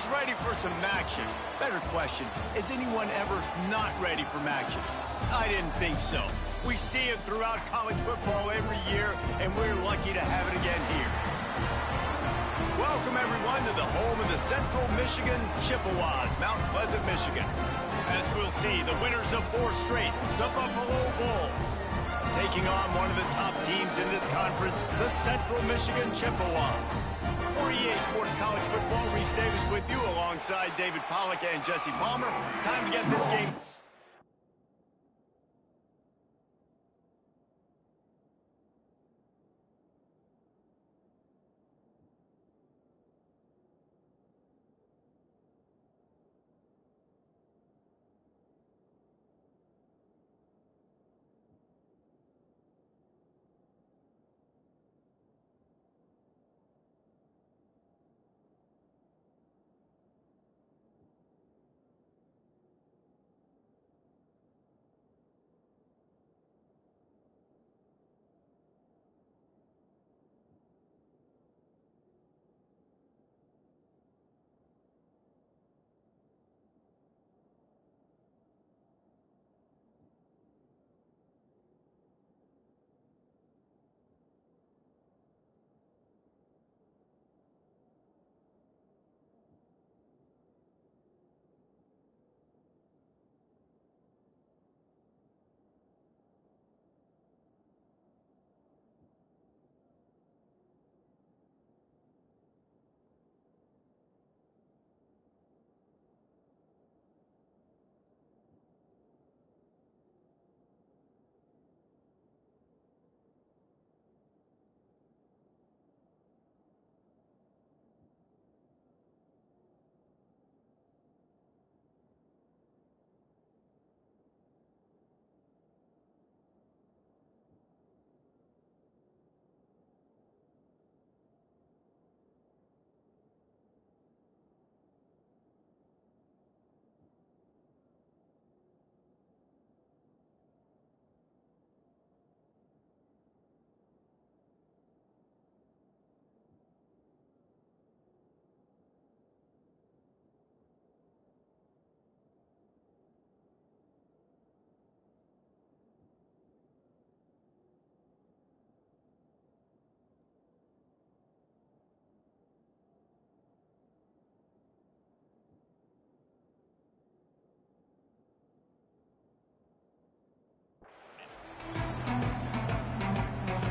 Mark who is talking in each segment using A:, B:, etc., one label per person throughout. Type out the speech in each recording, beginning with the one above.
A: Who's ready for some action? Better question, is anyone ever not ready for action? I didn't think so. We see it throughout college football every year, and we're lucky to have it again here. Welcome, everyone, to the home of the Central Michigan Chippewas, Mount Pleasant, Michigan. As we'll see, the winners of 4 straight, the Buffalo Bulls, taking on one of the top teams in this conference, the Central Michigan Chippewas. For EA Sports College Football, Reese Davis with you alongside David Pollack and Jesse Palmer. Time to get this game.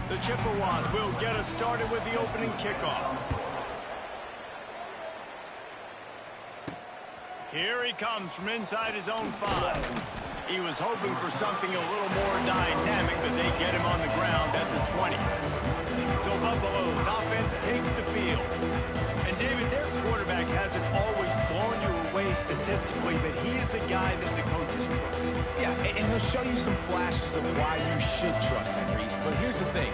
A: The Chippewas will get us started with the opening kickoff. Here he comes from inside his own 5. He was hoping for something a little more dynamic, but they get him on the ground at the 20. So Buffalo's offense takes the field. And David, their quarterback hasn't always blown you away statistically, but he is a guy that the coaches trust.
B: Yeah, and he'll show you some flashes of why you should trust him, Reese. But here's the thing.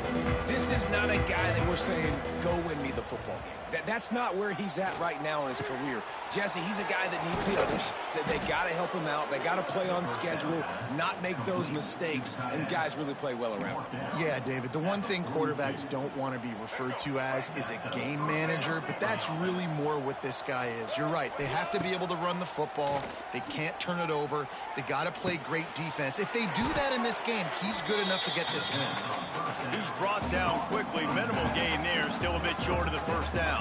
B: This is not a guy that we're saying, go win me the football game. That's not where he's at right now in his career. Jesse, he's a guy that needs the others. That they got to help him out. They got to play on schedule, not make those mistakes, and guys really play well around him.
C: Yeah, David, the one thing quarterbacks don't want to be referred to as is a game manager, but that's really more what this guy is. You're right. They have to be able to run the football. They can't turn it over. They got to play great defense. If they do that in this game, he's good enough to get this win.
A: He's brought down quickly. Minimal gain there, still a bit short of the first down.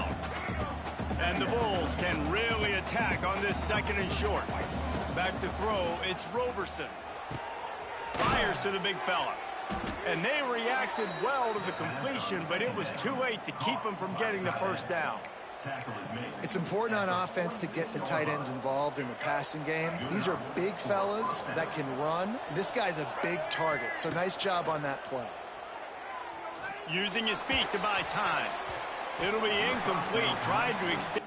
A: And the Bulls can really attack on this 2nd and short. Back to throw, it's Roberson. Fires to the big fella. And they reacted well to the completion, but it was too late to keep him from getting the first down.
C: It's important on offense to get the tight ends involved in the passing game. These are big fellas that can run. This guy's a big target, so nice job on that play.
A: Using his feet to buy time. It'll be incomplete, trying to extend.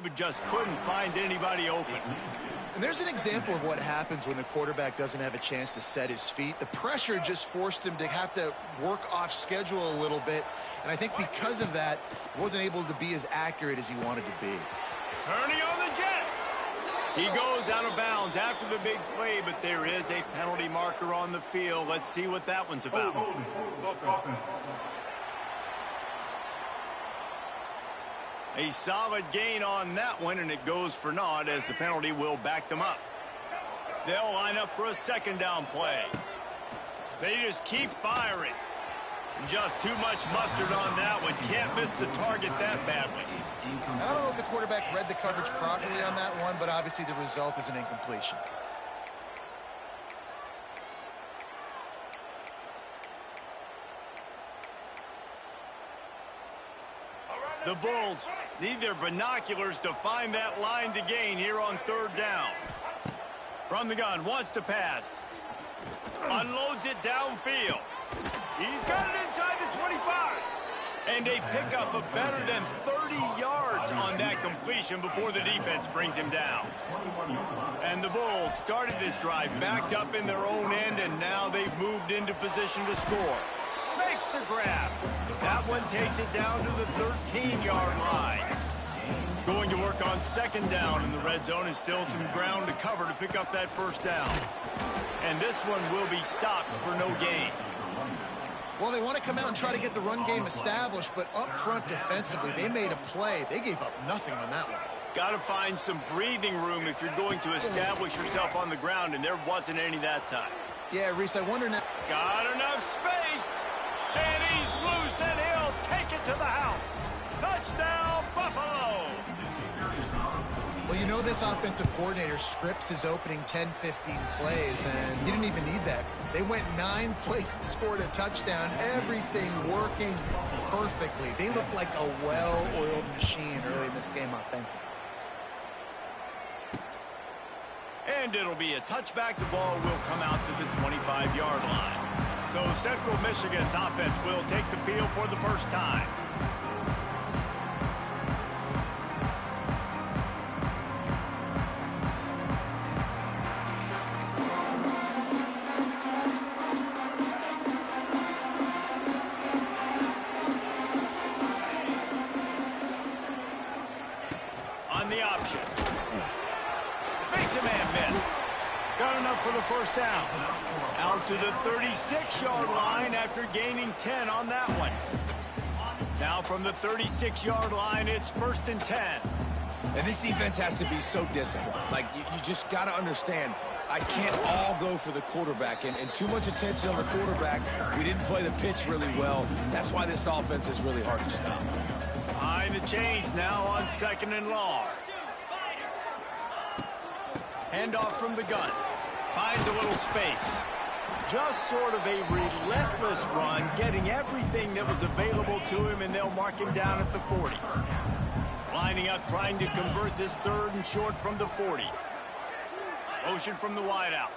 A: But just couldn't find anybody open.
C: And there's an example of what happens when the quarterback doesn't have a chance to set his feet. The pressure just forced him to have to work off schedule a little bit. And I think because of that, wasn't able to be as accurate as he wanted to be.
A: Turning on the Jets. He goes out of bounds after the big play, but there is a penalty marker on the field. Let's see what that one's about. A solid gain on that one, and it goes for naught as the penalty will back them up. They'll line up for a second down play. They just keep firing. Just too much mustard on that one. Can't miss the target that badly.
C: I don't know if the quarterback read the coverage properly on that one, but obviously the result is an incompletion.
A: The Bulls need their binoculars to find that line to gain here on third down. From the gun, wants to pass. Unloads it downfield. He's got it inside the 25. And a pickup of better than 30 yards on that completion before the defense brings him down. And the Bulls started this drive backed up in their own end, and now they've moved into position to score. Makes the grab. That one takes it down to the 13-yard line. Going to work on second down in the red zone, and still some ground to cover to pick up that first down. And this one will be stopped for no gain.
C: Well, they want to come out and try to get the run game established, but up front defensively, they made a play. They gave up nothing on that one.
A: Got to find some breathing room if you're going to establish yourself on the ground, and there wasn't any that time.
C: Yeah, Reese, I wonder now.
A: Got enough space, and he's loose, and he'll take it to the house. Touchdown, Buffalo!
C: Well, you know this offensive coordinator scripts his opening 10, 15 plays, and he didn't even need that. They went 9 plays and scored a touchdown, everything working perfectly. They looked like a well-oiled machine early in this game offensively.
A: And it'll be a touchback. The ball will come out to the 25-yard line. So Central Michigan's offense will take the field for the first time. On the option. Makes a man miss. Got enough for the first down. Out to the 36-yard line after gaining 10 on that one. Now from the 36-yard line, it's 1st and 10.
B: And this defense has to be so disciplined. Like, you just got to understand, I can't all go for the quarterback. And too much attention on the quarterback. We didn't play the pitch really well. That's why this offense is really hard to stop.
A: Behind the chains now on 2nd and long. Handoff from the gun. Finds a little space. Just sort of a relentless run, getting everything that was available to him, and they'll mark him down at the 40. Lining up, trying to convert this 3rd and short from the 40. Motion from the wideout.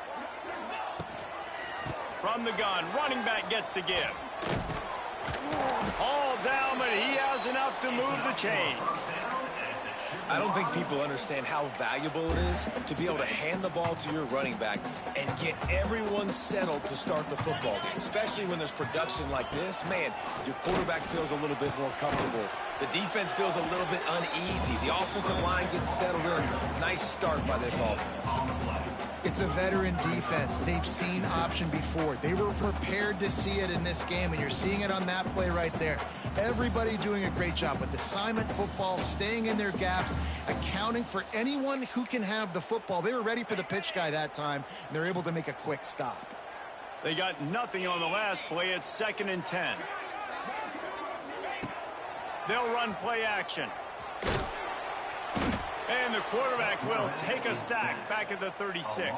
A: From the gun, running back gets to give. All down, but he has enough to move the chains.
B: I don't think people understand how valuable it is to be able to hand the ball to your running back and get everyone settled to start the football game. Especially when there's production like this, man, your quarterback feels a little bit more comfortable. The defense feels a little bit uneasy. The offensive line gets settled in. Nice start by this offense.
C: It's a veteran defense. They've seen option before. They were prepared to see it in this game, and you're seeing it on that play right there. Everybody doing a great job with assignment football, staying in their gaps, accounting for anyone who can have the football. They were ready for the pitch guy that time, and they're able to make a quick stop.
A: They got nothing on the last play. It's 2nd and 10. They'll run play action. And the quarterback will take a sack back at the 36.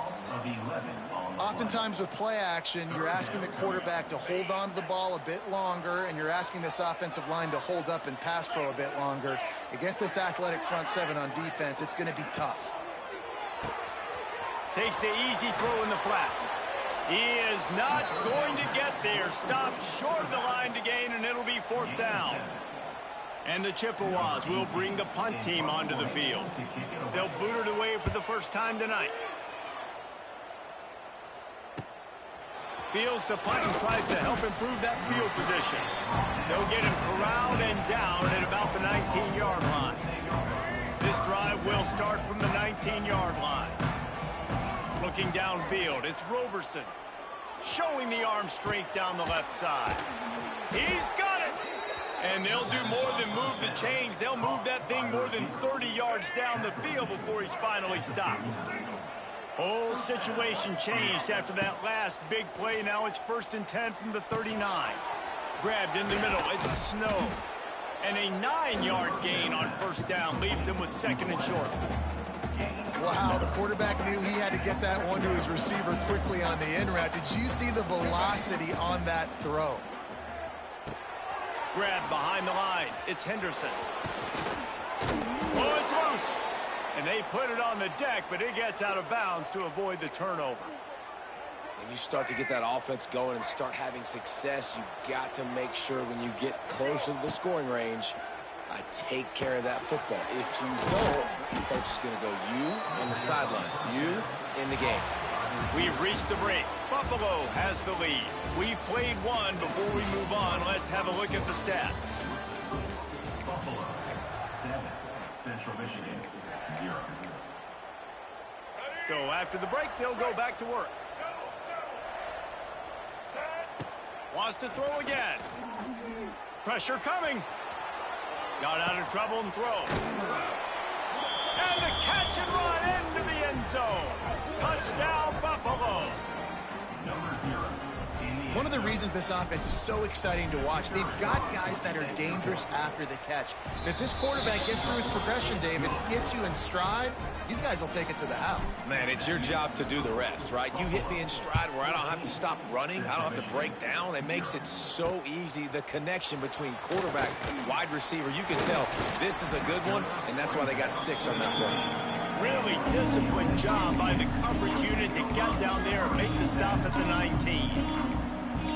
C: Oftentimes with play action, you're asking the quarterback to hold on to the ball a bit longer, and you're asking this offensive line to hold up and pass pro a bit longer. Against this athletic front 7 on defense, it's going to be tough.
A: Takes the easy throw in the flat. He is not going to get there. Stopped short of the line to gain, and it'll be 4th down. And the Chippewas will bring the punt team onto the field. They'll boot it away for the first time tonight. Fields to punt and tries to help improve that field position. They'll get him corralled and down at about the 19-yard line. This drive drive will start from the 19-yard line. Looking downfield, it's Roberson. Showing the arm strength down the left side. He's got it! And they'll do more than move the chains. They'll move that thing more than 30 yards down the field before he's finally stopped. Whole situation changed after that last big play. Now it's 1st and 10 from the 39. Grabbed in the middle. It's Snow. And a 9-yard gain on 1st down leaves him with 2nd and short.
C: Wow, the quarterback knew he had to get that one to his receiver quickly on the in route. Did you see the velocity on that throw?
A: Grabbed behind the line. It's Henderson. Oh, it's loose. And they put it on the deck, but it gets out of bounds to avoid the turnover.
B: When you start to get that offense going and start having success, you got to make sure when you get closer to the scoring range, I take care of that football. If you don't, the coach is going to go you on the sideline, you in the game.
A: We've reached the break. Buffalo has the lead. We've played one. Before we move on, let's have a look at the stats.
D: Buffalo, 7. Central Michigan, 0.
A: So after the break, they'll go back to work. Wants to throw again. Pressure coming. Got out of trouble and throws. And the catch and run into the end zone. Touchdown, Buffalo.
D: Number 0.
C: One of the reasons this offense is so exciting to watch, they've got guys that are dangerous after the catch. And if this quarterback gets through his progression, David, gets you in stride, these guys will take it to the house.
B: Man, it's your job to do the rest, right? You hit me in stride where I don't have to stop running. I don't have to break down. It makes it so easy. The connection between quarterback and wide receiver, you can tell this is a good one, and that's why they got 6 on that play.
A: Really disciplined job by the coverage unit to get down there and make the stop at the 19.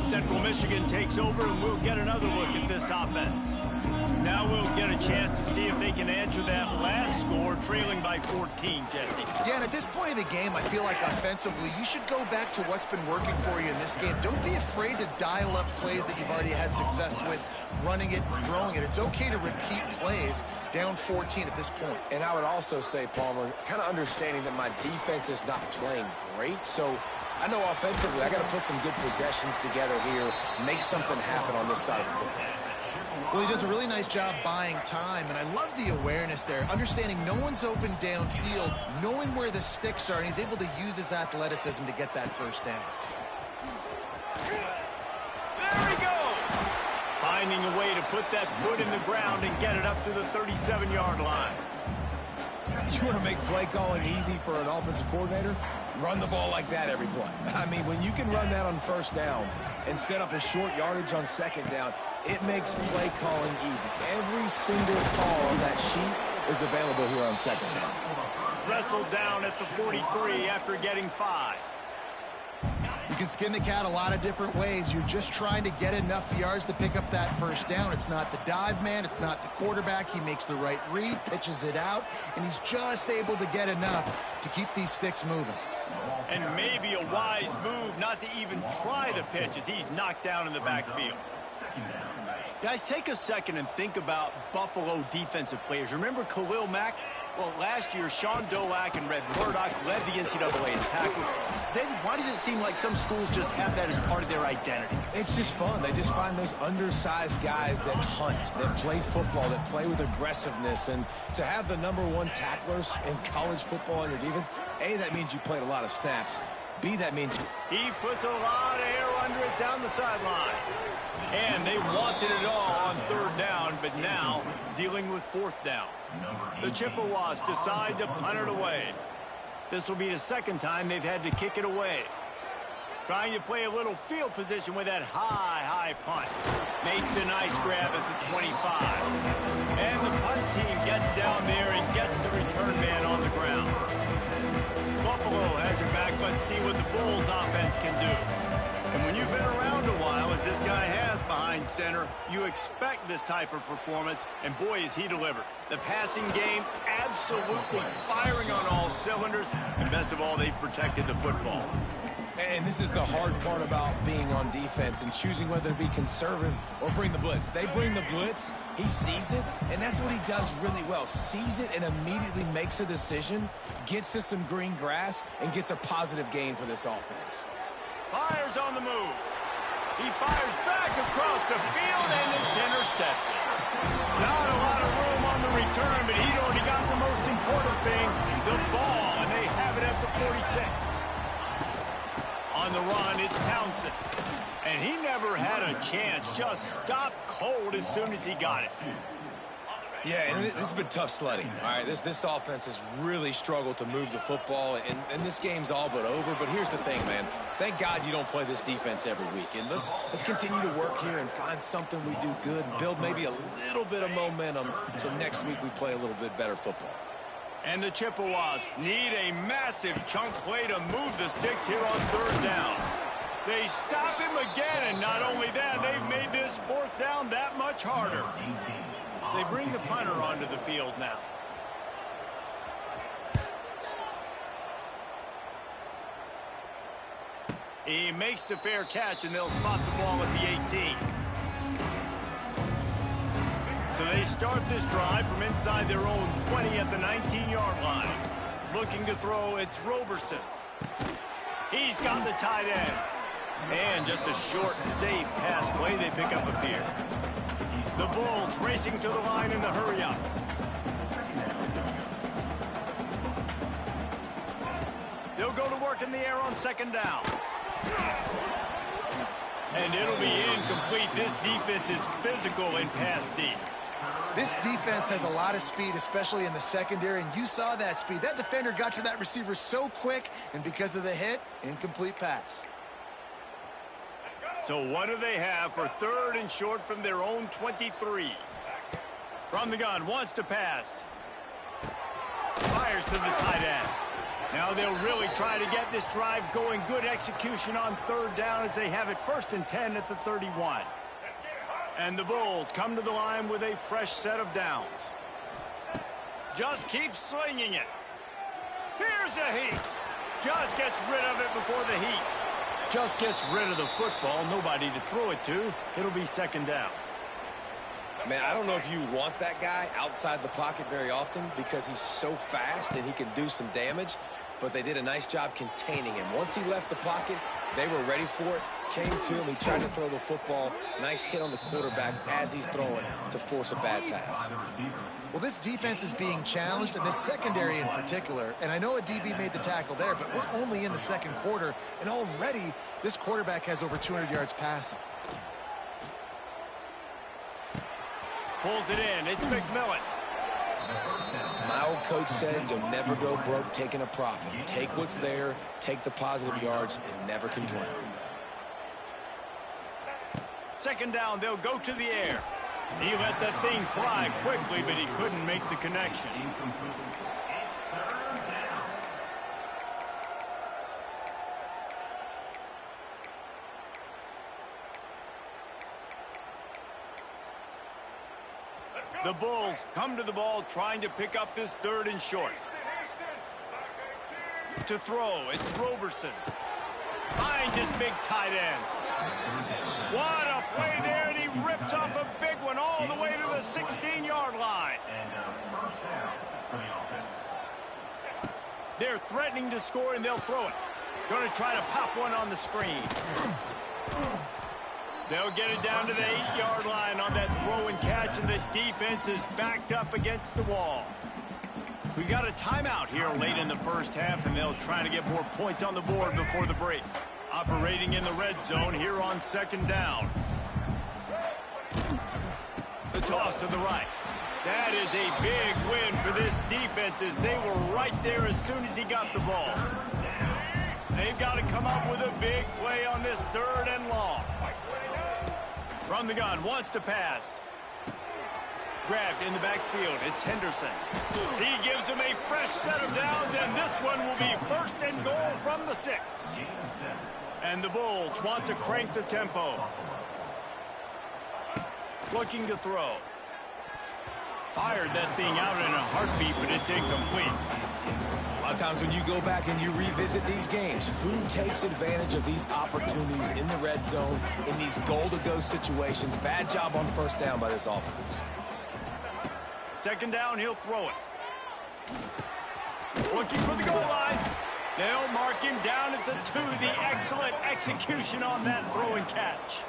A: Central Michigan takes over, and we'll get another look at this offense. Now we'll get a chance to see if they can answer that last score, trailing by 14, Jesse.
C: Yeah, and at this point in the game, I feel like offensively, you should go back to what's been working for you in this game. Don't be afraid to dial up plays that you've already had success with, running it and throwing it. It's okay to repeat plays down 14 at this point.
B: And I would also say, Palmer, kind of understanding that my defense is not playing great, so I know offensively I got to put some good possessions together here, make something happen on this side of the football.
C: Well, he does a really nice job buying time, and I love the awareness there, understanding no one's open downfield, knowing where the sticks are, and he's able to use his athleticism to get that 1st down.
A: There he goes! Finding a way to put that foot in the ground and get it up to the 37-yard line.
B: You want to make play calling easy for an offensive coordinator? Run the ball like that every play. I mean, when you can run that on 1st down and set up a short yardage on 2nd down, it makes play calling easy. Every single call on that sheet is available here on 2nd down.
A: Wrestled down at the 43 after getting 5.
C: You can skin the cat a lot of different ways. You're just trying to get enough yards to pick up that 1st down. It's not the dive man. It's not the quarterback. He makes the right read, pitches it out, and he's just able to get enough to keep these sticks moving.
A: And maybe a wise move not to even try the pitch as he's knocked down in the backfield. Guys, take a second and think about Buffalo defensive players. Remember Khalil Mack? Well, last year, Sean Dolak and Red Murdoch led the NCAA in tackles. David, why does it seem like some schools just have that as part of their identity?
B: It's just fun. They just find those undersized guys that hunt, that play football, that play with aggressiveness. And to have the #1 tacklers in college football on your defense, A, that means you played a lot of snaps. B, that means
A: he puts a lot of air under it down the sideline. And they wanted it all on 3rd down, but now dealing with 4th down. The Chippewas decide to punt it away. This will be the 2nd time they've had to kick it away. Trying to play a little field position with that high punt. Makes a nice grab at the 25. And the punt team gets down there and gets the return man on the ground. Buffalo has it back. Let's see what the Bulls offense can do. And when you've been around a while, as this guy has behind center, you expect this type of performance, and boy, is he delivered. The passing game absolutely firing on all cylinders, and best of all, they've protected the football.
B: And this is the hard part about being on defense and choosing whether to be conservative or bring the blitz. They bring the blitz, he sees it, and that's what he does really well. Sees it and immediately makes a decision, gets to some green grass, and gets a positive gain for this offense.
A: Fires on the move. He fires back across the field, and it's intercepted. Not a lot of room on the return, but he'd already got the most important thing, the ball, and they have it at the 46. On the run, it's Townsend. And he never had a chance. Just stopped cold as soon as he got it.
B: Yeah, and this has been tough sledding. All right, this offense has really struggled to move the football, and this game's all but over. But here's the thing, man. Thank God you don't play this defense every week. And let's continue to work here and find something we do good and build maybe a little bit of momentum so next week we play a little bit better football.
A: And the Chippewas need a massive chunk play to move the sticks here on third down. They stop him again, and not only that, they've made this fourth down that much harder. They bring the punter onto the field now. He makes the fair catch, and they'll spot the ball at the 18. So they start this drive from inside their own 20 at the 19-yard line. Looking to throw, it's Roberson. He's got the tight end. And just a short, safe pass play. They pick up a few. The Bulls racing to the line in the hurry-up. They'll go to work in the air on second down. And it'll be incomplete. This defense is physical in pass deep.
C: This defense has a lot of speed, especially in the secondary, and you saw that speed. That defender got to that receiver so quick, and because of the hit, incomplete pass.
A: So what do they have for third and short from their own 23? From the gun, wants to pass. Fires to the tight end. Now they'll really try to get this drive going. Good execution on third down as they have it 1st and 10 at the 31. And the Bulls come to the line with a fresh set of downs. Just keeps slinging it. Here's the heat. Just gets rid of it before the heat. Just gets rid of the football. Nobody to throw it to. It'll be second down.
B: Man, I don't know if you want that guy outside the pocket very often because he's so fast and he can do some damage, but they did a nice job containing him. Once he left the pocket, they were ready for it, came to him, he tried to throw the football. Nice hit on the quarterback as he's throwing to force a bad pass.
C: Well, this defense is being challenged, and this secondary in particular, and I know a DB made the tackle there, but we're only in the second quarter, and already this quarterback has over 200 yards passing.
A: Pulls it in. It's McMillan.
B: My old coach said you'll never go broke taking a profit. Take what's there, take the positive yards, and never complain.
A: Second down, they'll go to the air. He let that thing fly quickly, but he couldn't make the connection. The Bulls come to the ball trying to pick up this third and short. To throw, it's Roberson. Finds his big tight end. What a play there, and he rips off a big one all the way to the 16-yard line. They're threatening to score, and they'll throw it. Going to try to pop one on the screen. They'll get it down to the 8-yard line on that throw and catch, and the defense is backed up against the wall. We've got a timeout here late in the first half, and they'll try to get more points on the board before the break. Operating in the red zone here on second down. The toss to the right. That is a big win for this defense as they were right there as soon as he got the ball. They've got to come up with a big play on this third and long. From the gun, wants to pass. Grabbed in the backfield, it's Henderson. He gives him a fresh set of downs, and this one will be 1st and goal from the 6. And the Bulls want to crank the tempo. Looking to throw. Fired that thing out in a heartbeat, but it's incomplete.
B: A lot of times when you go back and you revisit these games, who takes advantage of these opportunities in the red zone, in these goal-to-go situations? Bad job on first down by this offense.
A: Second down, he'll throw it. Looking for the goal line. They'll mark him down at the 2. The excellent execution on that throw and catch.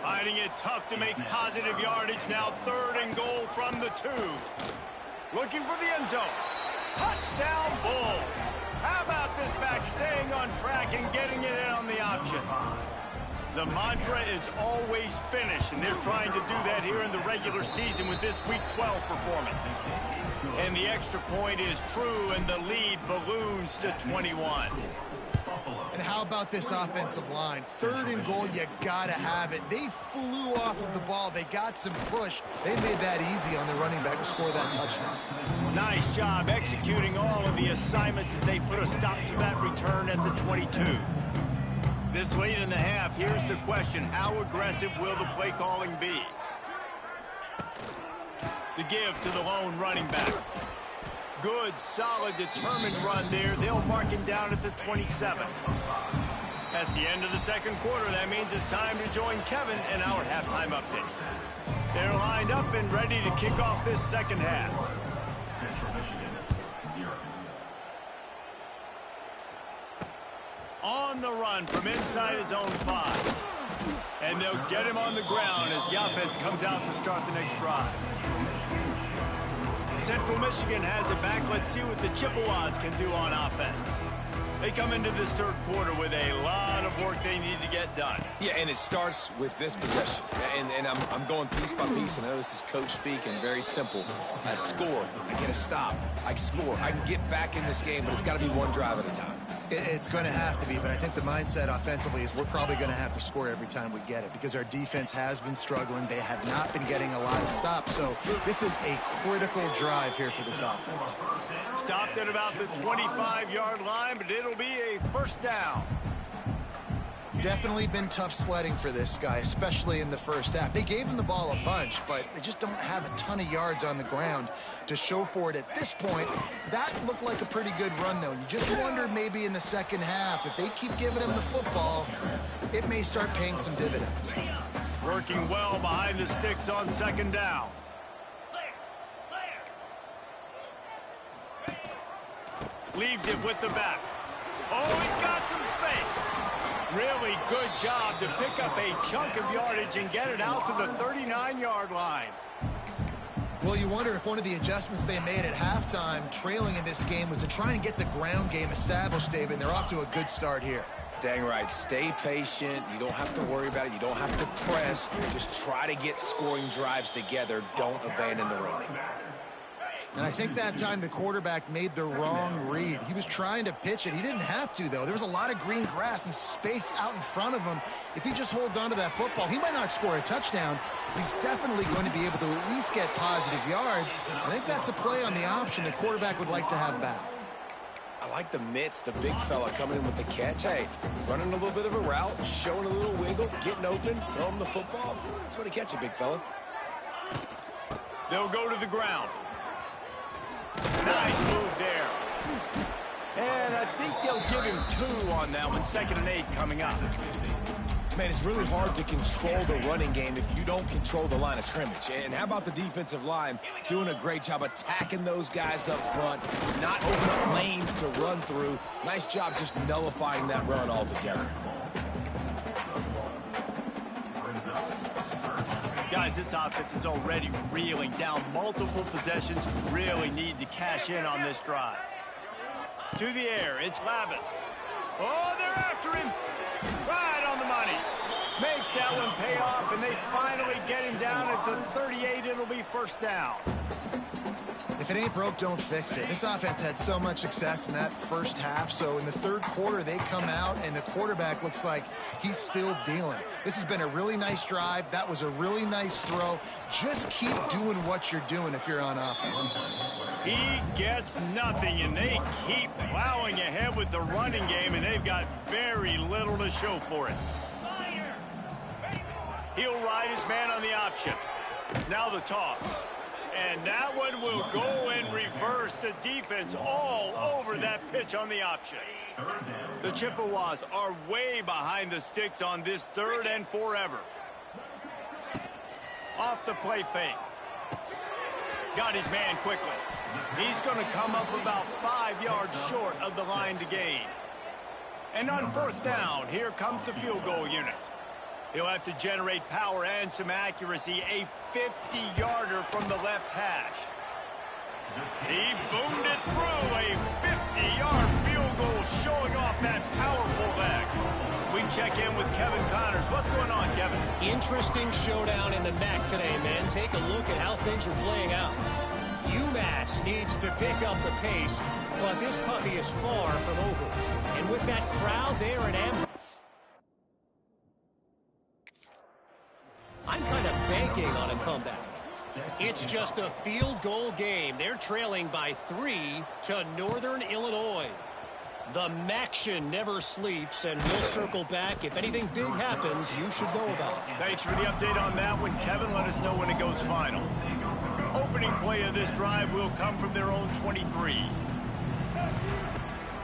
A: Finding it tough to make positive yardage. Now 3rd and goal from the 2. Looking for the end zone. Touchdown, Bulls. How about this back staying on track and getting it in on the option? The mantra is always finish, and they're trying to do that here in the regular season with this Week 12 performance. And the extra point is true, and the lead balloons to 21.
C: And how about this offensive line? 3rd and goal, you gotta have it. They flew off of the ball. They got some push. They made that easy on the running back to score that touchdown.
A: Nice job executing all of the assignments as they put a stop to that return at the 22. This late in the half, here's the question. How aggressive will the play calling be? The give to the lone running back. Good, solid, determined run there. They'll mark him down at the 27. That's the end of the second quarter. That means it's time to join Kevin in our halftime update. They're lined up and ready to kick off this second half.
D: Central Michigan, 0.
A: On the run from inside his own 5. And they'll get him on the ground as the offense comes out to start the next drive. Central Michigan has it back. Let's see what the Chippewas can do on offense. They come into this third quarter with a lot of work they need to get done.
B: Yeah, and it starts with this possession. And I'm going piece by piece. I know this is coach speak and very simple. I score. I get a stop. I score. I can get back in this game, but it's got to be one drive at a time.
C: It's going to have to be, but I think the mindset offensively is we're probably going to have to score every time we get it because our defense has been struggling. They have not been getting a lot of stops, so this is a critical drive here for this offense.
A: Stopped at about the 25-yard line, but it'll be a first down.
C: Definitely been tough sledding for this guy, especially in the first half. They gave him the ball a bunch, but they just don't have a ton of yards on the ground to show for it at this point. That looked like a pretty good run, though. You just wonder maybe in the second half, if they keep giving him the football, it may start paying some dividends.
A: Working well behind the sticks on second down. Leaves it with the back. Oh, he's got some space. Really good job to pick up a chunk of yardage and get it out to the 39-yard line.
C: Well, you wonder if one of the adjustments they made at halftime, trailing in this game, was to try and get the ground game established, David, and they're off to a good start here.
B: Dang right. Stay patient. You don't have to worry about it. You don't have to press. Just try to get scoring drives together. Don't abandon the run.
C: And I think that time the quarterback made the wrong read. He was trying to pitch it. He didn't have to, though. There was a lot of green grass and space out in front of him. If he just holds on to that football, he might not score a touchdown. He's definitely going to be able to at least get positive yards. I think that's a play on the option the quarterback would like to have back.
B: I like the mitts, the big fella coming in with the catch. Hey, running a little bit of a route, showing a little wiggle, getting open, throw him the football. That's what he catch it, big fella.
A: They'll go to the ground. Nice move there. And I think they'll give him 2 on that one. 2nd and 8 coming up.
B: Man, it's really hard to control the running game if you don't control the line of scrimmage. And how about the defensive line doing a great job attacking those guys up front, not opening up lanes to run through. Nice job just nullifying that run altogether.
A: Guys, this offense is already reeling down multiple possessions. Really need to cash in on this drive. To the air, it's Lavis. Oh, they're after him. Right on the money. Makes that one pay off, and they finally get him down at the 38. It'll be first down.
C: If it ain't broke, don't fix it. This offense had so much success in that first half, so in the third quarter, they come out, and the quarterback looks like he's still dealing. This has been a really nice drive. That was a really nice throw. Just keep doing what you're doing if you're on offense.
A: He gets nothing, and they keep plowing ahead with the running game, and they've got very little to show for it. He'll ride his man on the option. Now the toss. And that one will go in reverse. The defense all over that pitch on the option. The Chippewas are way behind the sticks on this 3rd and forever. Off the play fake. Got his man quickly. He's going to come up about 5 yards short of the line to gain. And on 4th down, here comes the field goal unit. He'll have to generate power and some accuracy. A 50-yarder from the left hash. He boomed it through. A 50-yard field goal showing off that powerful leg. We check in with Kevin Connors. What's going on, Kevin?
E: Interesting showdown in the MAC today, man. Take a look at how things are playing out. UMass needs to pick up the pace, but this puppy is far from over. And with that crowd there in ambush, I'm kind of banking on a comeback. It's just a field goal game. They're trailing by 3 to Northern Illinois. The Maction never sleeps, and we'll circle back. If anything big happens, you should know about it.
A: Thanks for the update on that one, Kevin. Let us know when it goes final. Opening play of this drive will come from their own 23.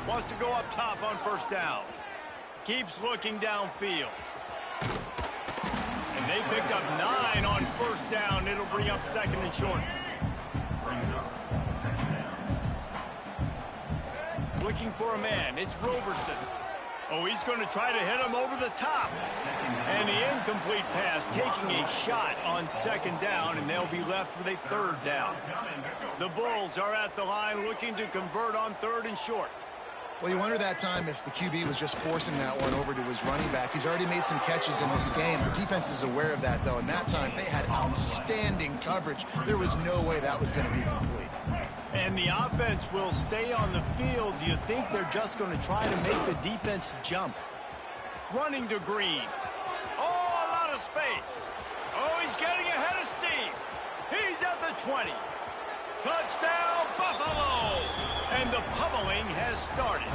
A: Wants to go up top on 1st down. Keeps looking downfield. And they picked up 9 on 1st down. It'll bring up 2nd and short. Looking for a man. It's Roberson. Oh, he's going to try to hit him over the top. And the incomplete pass taking a shot on 2nd down, and they'll be left with a 3rd down. The Bulls are at the line looking to convert on 3rd and short.
C: Well, you wonder that time if the QB was just forcing that one over to his running back. He's already made some catches in this game. The defense is aware of that, though, and that time they had outstanding coverage. There was no way that was going to be complete.
A: And the offense will stay on the field. Do you think they're just going to try to make the defense jump? Running to Green. Oh, a lot of space. Oh, he's getting ahead of steam. He's at the 20. Touchdown, Buffalo! And the pummeling has started.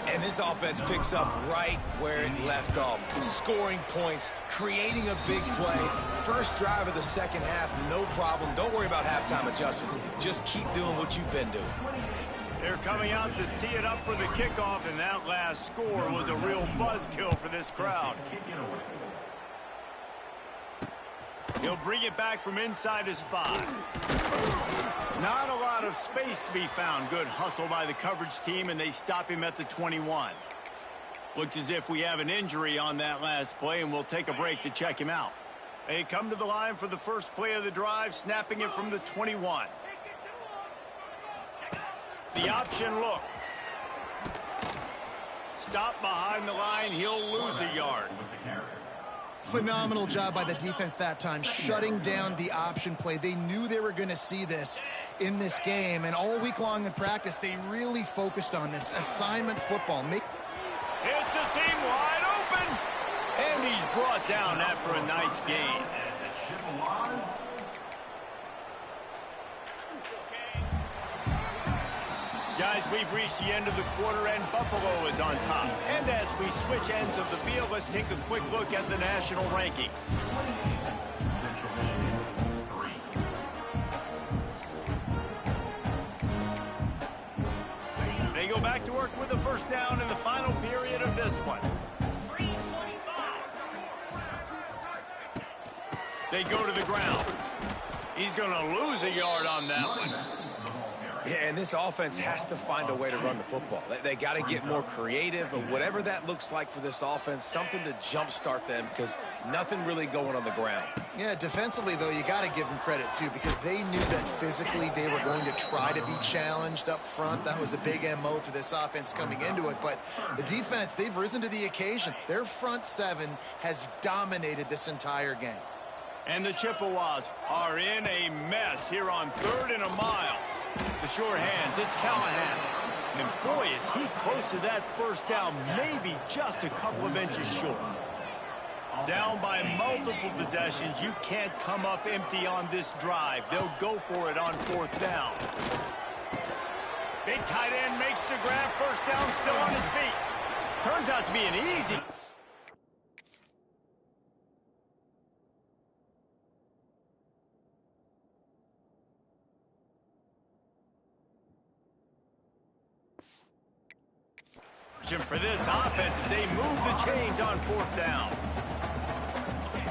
B: And this offense picks up right where it left off. Scoring points, creating a big play. First drive of the 2nd half, no problem. Don't worry about halftime adjustments. Just keep doing what you've been doing.
A: They're coming out to tee it up for the kickoff, and that last score was a real buzzkill for this crowd. He'll bring it back from inside his 5. Not a lot of space to be found. Good hustle by the coverage team, and they stop him at the 21. Looks as if we have an injury on that last play, and we'll take a break to check him out. They come to the line for the first play of the drive, snapping it from the 21. The option look. Stop behind the line. He'll lose a yard.
C: Phenomenal job by the defense that time, shutting down the option play. They knew they were going to see this in this game, and all week long in practice, they really focused on this assignment football.
A: It's a seam wide open, and he's brought down after a nice gain. Guys, we've reached the end of the quarter, and Buffalo is on top. And as we switch ends of the field, let's take a quick look at the national rankings. They go back to work with the 1st down in the final period of this one. They go to the ground. He's going to lose a yard on that one.
B: Yeah, and this offense has to find a way to run the football. They got to get more creative, or whatever that looks like for this offense, something to jumpstart them, because nothing really going on the ground.
C: Yeah, defensively, though, you got to give them credit, too, because they knew that physically they were going to try to be challenged up front. That was a big MO for this offense coming into it. But the defense, they've risen to the occasion. Their front 7 has dominated this entire game.
A: And the Chippewas are in a mess here on 3rd and a mile. The sure hands, it's Callahan. And boy, is he close to that 1st down, maybe just a couple of inches short. Down by multiple possessions, you can't come up empty on this drive. They'll go for it on 4th down. Big tight end makes the grab, 1st down, still on his feet. Turns out to be an easy... For this offense as they move the chains on fourth down.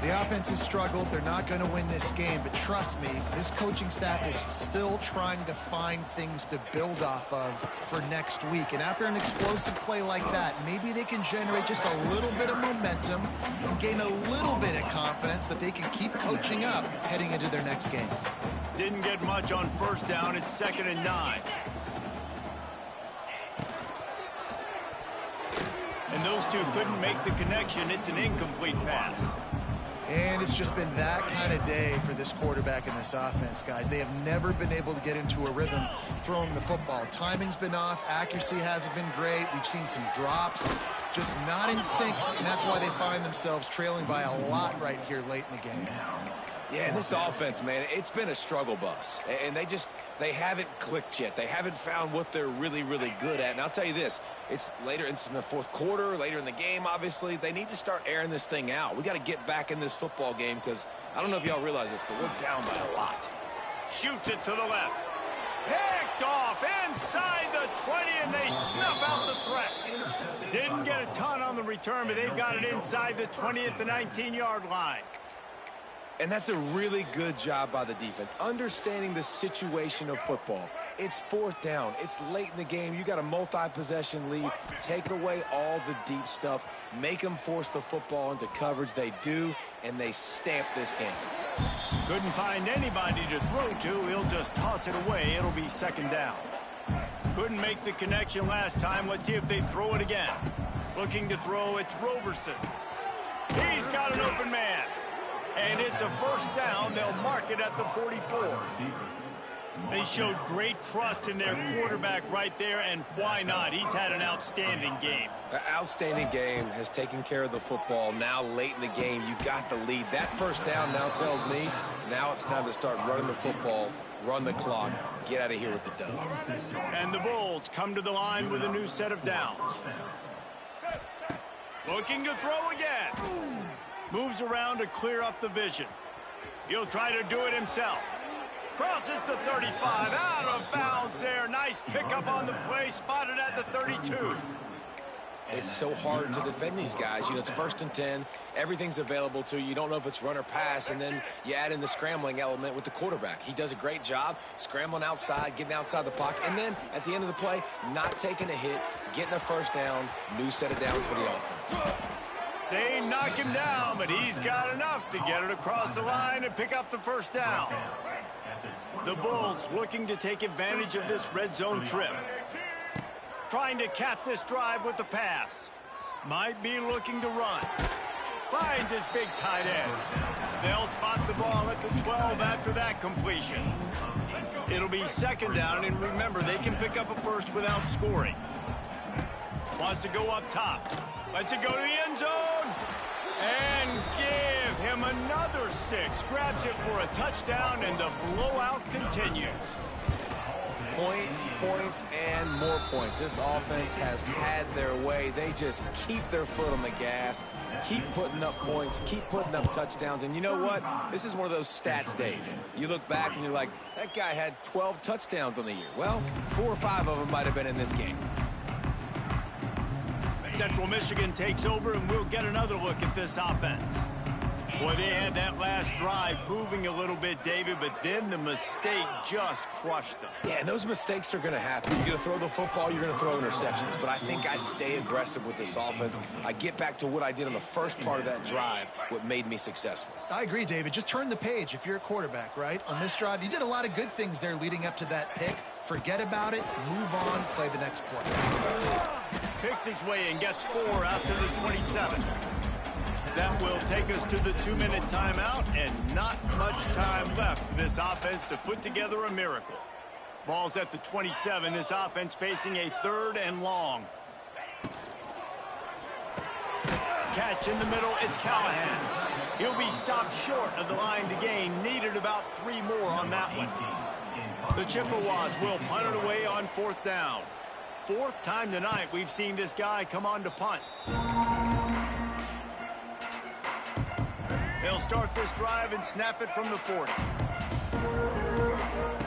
C: The offense has struggled. They're not going to win this game, but trust me, this coaching staff is still trying to find things to build off of for next week. And after an explosive play like that, maybe they can generate just a little bit of momentum and gain a little bit of confidence that they can keep coaching up heading into their next game.
A: Didn't get much on first down. It's 2nd and 9. And those two couldn't make the connection. It's an incomplete pass.
C: And it's just been that kind of day for this quarterback and this offense, guys. They have never been able to get into a rhythm throwing the football. Timing's been off. Accuracy hasn't been great. We've seen some drops. Just not in sync, and that's why they find themselves trailing by a lot right here late in the game.
B: Yeah, and this offense, man, it's been a struggle bus. And they haven't clicked yet. They haven't found what they're really, really good at. And I'll tell you this, it's in the fourth quarter, later in the game, obviously. They need to start airing this thing out. We got to get back in this football game because I don't know if y'all realize this, but we're down by a lot.
A: Shoots it to the left. Picked off inside the 20, and they snuff out the threat. Didn't get a ton on the return, but they've got it inside the 20 at the 19-yard line.
B: And that's a really good job by the defense, understanding the situation of football. It's fourth down. It's late in the game. You got a multi-possession lead. Take away all the deep stuff. Make them force the football into coverage. They do, and they stamp this game.
A: Couldn't find anybody to throw to. He'll just toss it away. It'll be 2nd down. Couldn't make the connection last time. Let's see if they throw it again. Looking to throw, it's Roberson. He's got an open man. And it's a first down. They'll mark it at the 44. They showed great trust in their quarterback right there, and why not? He's had an outstanding game.
B: An outstanding game, has taken care of the football. Now late in the game, you got the lead. That first down now tells me now it's time to start running the football, run the clock, get out of here with the dub.
A: And the Bulls come to the line with a new set of downs. Looking to throw again. Moves around to clear up the vision. He'll try to do it himself. Crosses the 35, out of bounds there. Nice pickup on the play, spotted at the 32.
B: It's so hard to defend these guys. You know, it's 1st and 10. Everything's available to you. You don't know if it's run or pass, and then you add in the scrambling element with the quarterback. He does a great job scrambling outside, getting outside the pocket, and then at the end of the play, not taking a hit, getting a first down, new set of downs for the offense.
A: They knock him down, but he's got enough to get it across the line and pick up the first down. The Bulls looking to take advantage of this red zone trip. Trying to cap this drive with the pass. Might be looking to run. Finds his big tight end. They'll spot the ball at the 12 after that completion. It'll be 2nd down, and remember, they can pick up a first without scoring. Wants to go up top. Lets it go to the end zone. And give him another 6. Grabs it for a touchdown, and the blowout continues.
B: Points, points, and more points. This offense has had their way. They just keep their foot on the gas, keep putting up points, keep putting up touchdowns. And you know what? This is one of those stats days. You look back and you're like, that guy had 12 touchdowns on the year. Well, 4 or 5 of them might have been in this game.
A: Central Michigan takes over, and we'll get another look at this offense. Boy, they had that last drive moving a little bit, David, but then the mistake just crushed them.
B: Yeah, and those mistakes are going to happen. You're going to throw the football, you're going to throw interceptions, but I think I stay aggressive with this offense. I get back to what I did on the first part of that drive, what made me successful.
C: I agree, David. Just turn the page if you're a quarterback, right? On this drive, you did a lot of good things there leading up to that pick. Forget about it, move on, play the next play.
A: Picks his way and gets 4 after the 27. That will take us to the 2-minute timeout, and not much time left for this offense to put together a miracle. Ball's at the 27. This offense facing a 3rd and long. Catch in the middle. It's Callahan. He'll be stopped short of the line to gain. Needed about 3 more on that one. The Chippewas will punt it away on 4th down. 4th time tonight we've seen this guy come on to punt. They'll start this drive and snap it from the 40.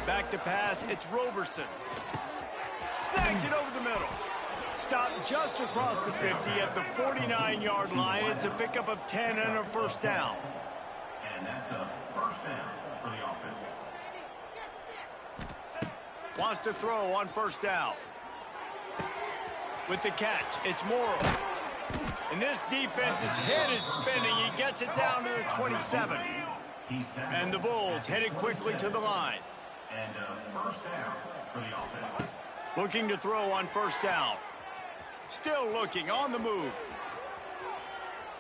A: Back to pass, it's Roberson. Snags it over the middle. Stopped just across the 50 at the 49-yard line. It's a pickup of 10 and a first down.
D: And that's a first down for the offense.
A: Wants to throw on first down. With the catch, it's Morrow. And this defense's head is spinning. He gets it down to the 27. And the Bulls headed quickly to the line.
D: And first down for the offense.
A: Looking to throw on first down. Still looking, on the move.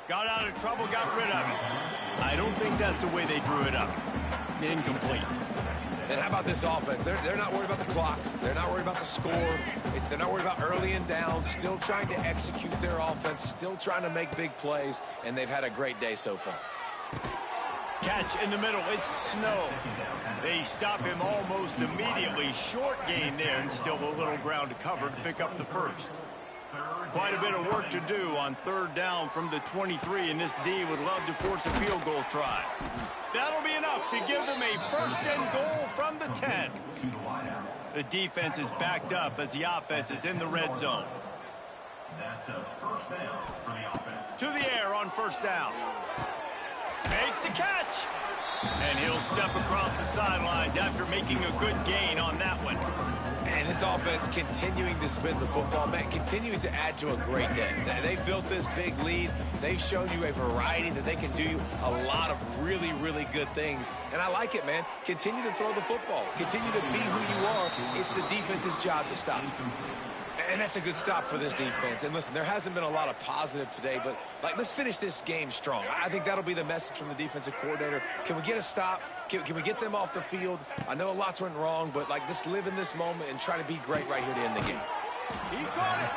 A: Got out of trouble, got rid of it. I don't think that's the way they drew it up. Incomplete.
B: And how about this offense? They're not worried about the clock. They're not worried about the score. They're not worried about early and down. Still trying to execute their offense. Still trying to make big plays. And they've had a great day so far.
A: Catch in the middle. It's Snow. They stop him almost immediately. Short gain there, and still a little ground to cover to pick up the first. Quite a bit of work to do on third down from the 23, and this D would love to force a field goal try. That'll be enough to give them a first and goal from the 10. The defense is backed up as the offense is in the red zone.
D: That's a first down for the offense.
A: To the air on first down. Makes the catch. And he'll step across the sidelines after making a good gain on that one.
B: And this offense continuing to spin the football, man, continuing to add to a great day. They've built this big lead. They've shown you a variety that they can do a lot of really, really good things. And I like it, man. Continue to throw the football. Continue to be who you are. It's the defense's job to stop. And that's a good stop for this defense. And listen, there hasn't been a lot of positive today, but let's finish this game strong. I think that'll be the message from the defensive coordinator. Can we get a stop? Can we get them off the field? I know lots went wrong, but let's live in this moment and try to be great right here to end the game.
A: He caught it.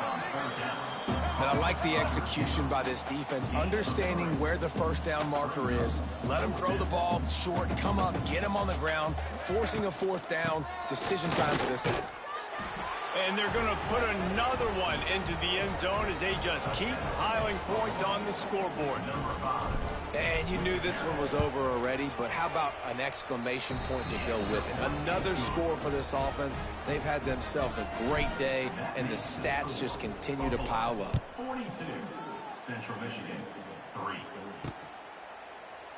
B: And I like the execution by this defense, understanding where the first down marker is. Let them throw the ball short, come up, get them on the ground, forcing a fourth down. Decision time for this.
A: And they're going to put another one into the end zone as they just keep piling points on the scoreboard.
B: And you knew this one was over already, but how about an exclamation point to go with it? Another score for this offense. They've had themselves a great day, and the stats just continue to pile up.
D: 42, Central Michigan, 3.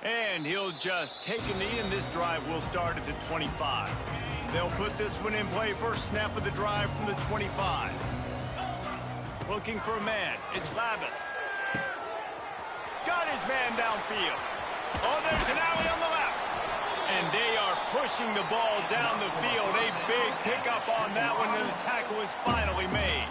A: And he'll just take a knee, and this drive will start at the 25. They'll put this one in play. First snap of the drive from the 25. Looking for a man. It's Labus. Got his man downfield. Oh, there's an alley on the left. And they are pushing the ball down the field. A big pickup on that one, and the tackle is finally made.